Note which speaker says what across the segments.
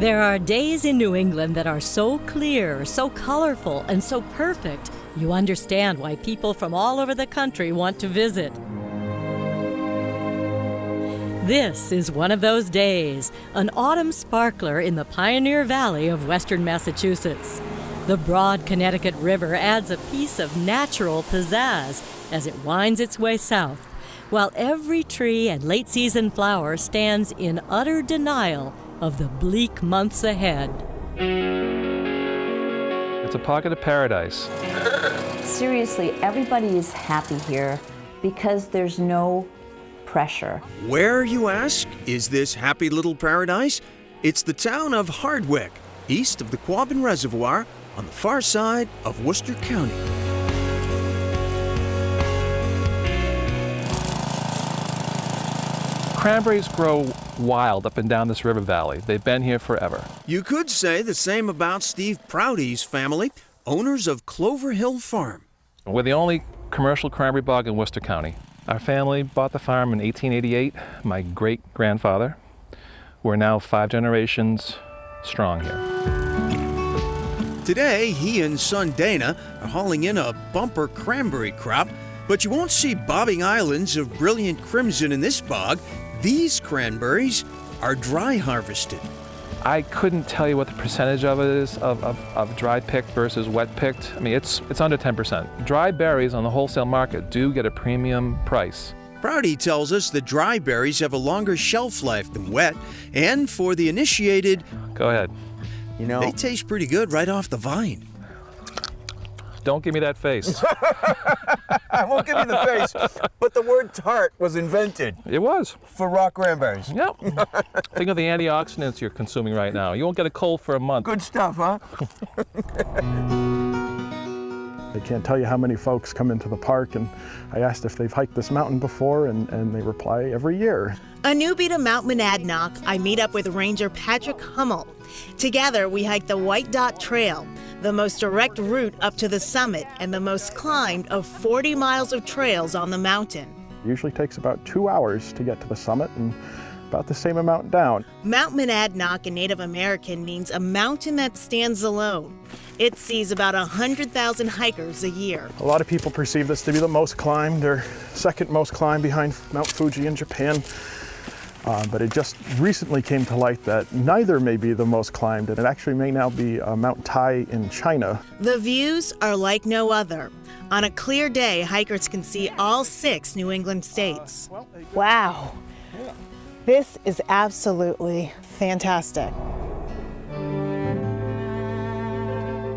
Speaker 1: There are days in New England that are so clear, so colorful, and so perfect, you understand why people from all over the country want to visit. This is one of those days, an autumn sparkler in the Pioneer Valley of western Massachusetts. The broad Connecticut River adds a piece of natural pizzazz as it winds its way south, while every tree and late-season flower stands in utter denial of the bleak months ahead.
Speaker 2: It's a pocket of paradise.
Speaker 3: Seriously, everybody is happy here because there's no pressure.
Speaker 4: Where, you ask, is this happy little paradise? It's the town of Hardwick, east of the Quabbin Reservoir, on the far side of Worcester County.
Speaker 2: Cranberries grow wild up and down this river valley. They've been here forever.
Speaker 4: You could say the same about Steve Prouty's family, owners of Clover Hill Farm.
Speaker 2: We're the only commercial cranberry bog in Worcester County. Our family bought the farm in 1888, my great-grandfather. We're now 5 generations strong here.
Speaker 4: Today, he and son Dana are hauling in a bumper cranberry crop, but you won't see bobbing islands of brilliant crimson in this bog. These cranberries are dry harvested.
Speaker 2: I couldn't tell you what the percentage of it is of dry picked versus wet picked. I mean, it's under 10%. Dry berries on the wholesale market do get a premium price.
Speaker 4: Prouty tells us that dry berries have a longer shelf life than wet, and for the initiated,
Speaker 2: Go ahead.
Speaker 4: you know, they taste pretty good right off the vine.
Speaker 2: Don't give me that face.
Speaker 5: I won't give you the face, but the word tart was invented
Speaker 2: It was.
Speaker 5: for raw cranberries.
Speaker 2: Yep. Think of the antioxidants you're consuming right now. You won't get a cold for a month.
Speaker 5: Good stuff, huh?
Speaker 6: I can't tell you how many folks come into the park, and I asked if they've hiked this mountain before, and they reply every year.
Speaker 7: A newbie to Mount Monadnock, I meet up with Ranger Patrick Hummel. Together, we hike the White Dot Trail, the most direct route up to the summit and the most climbed of 40 miles of trails on the mountain.
Speaker 6: It usually takes about 2 hours to get to the summit and about the same amount down.
Speaker 7: Mount Monadnock in Native American means a mountain that stands alone. It sees about 100,000 hikers a year.
Speaker 6: A lot of people perceive this to be the most climbed, or second most climbed behind Mount Fuji in Japan. But it just recently came to light that neither may be the most climbed, and it actually may now be Mount Tai in China.
Speaker 7: The views are like no other. On a clear day, hikers can see all 6 New England states.
Speaker 8: Wow. This is absolutely fantastic.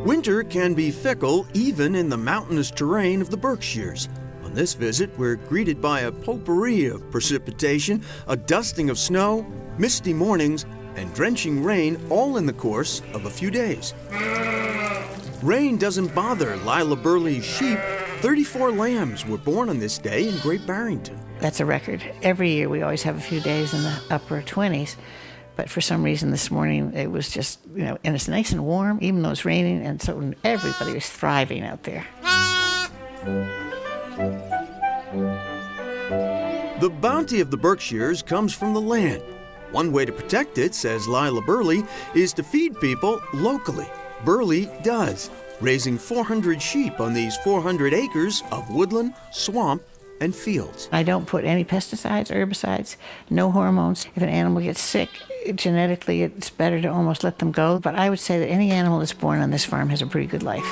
Speaker 4: Winter can be fickle even in the mountainous terrain of the Berkshires. On this visit, we're greeted by a potpourri of precipitation, a dusting of snow, misty mornings, and drenching rain, all in the course of a few days. Rain doesn't bother Lila Burley's sheep. 34 lambs were born on this day in Great Barrington.
Speaker 9: That's a record. Every year we always have a few days in the upper 20s. But for some reason this morning it was just, and it's nice and warm, even though it's raining, and so everybody was thriving out there.
Speaker 4: The bounty of the Berkshires comes from the land. One way to protect it, says Lila Burley, is to feed people locally. Burley does, raising 400 sheep on these 400 acres of woodland, swamp, and fields.
Speaker 9: I don't put any pesticides, herbicides, no hormones. If an animal gets sick, genetically it's better to almost let them go. But I would say that any animal that's born on this farm has a pretty good life.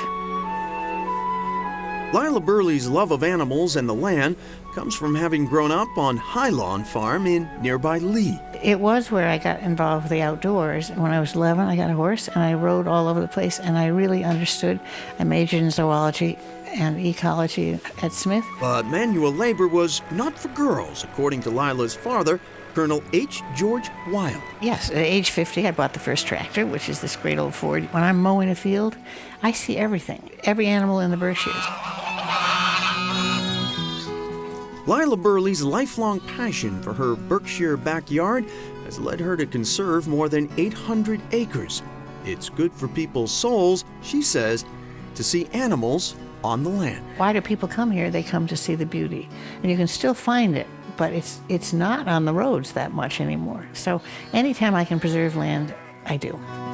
Speaker 4: Lila Burley's love of animals and the land comes from having grown up on High Lawn Farm in nearby Lee.
Speaker 9: It was where I got involved with the outdoors. When I was 11, I got a horse and I rode all over the place, and I really understood. I majored in zoology and ecology at Smith.
Speaker 4: But manual labor was not for girls, according to Lila's father, Colonel H. George Wild.
Speaker 9: Yes, at age 50, I bought the first tractor, which is this great old Ford. When I'm mowing a field, I see everything, every animal in the Berkshires.
Speaker 4: Lila Burley's lifelong passion for her Berkshire backyard has led her to conserve more than 800 acres. It's good for people's souls, she says, to see animals on the land.
Speaker 9: Why do people come here? They come to see the beauty. And you can still find it, but it's not on the roads that much anymore. So anytime I can preserve land, I do.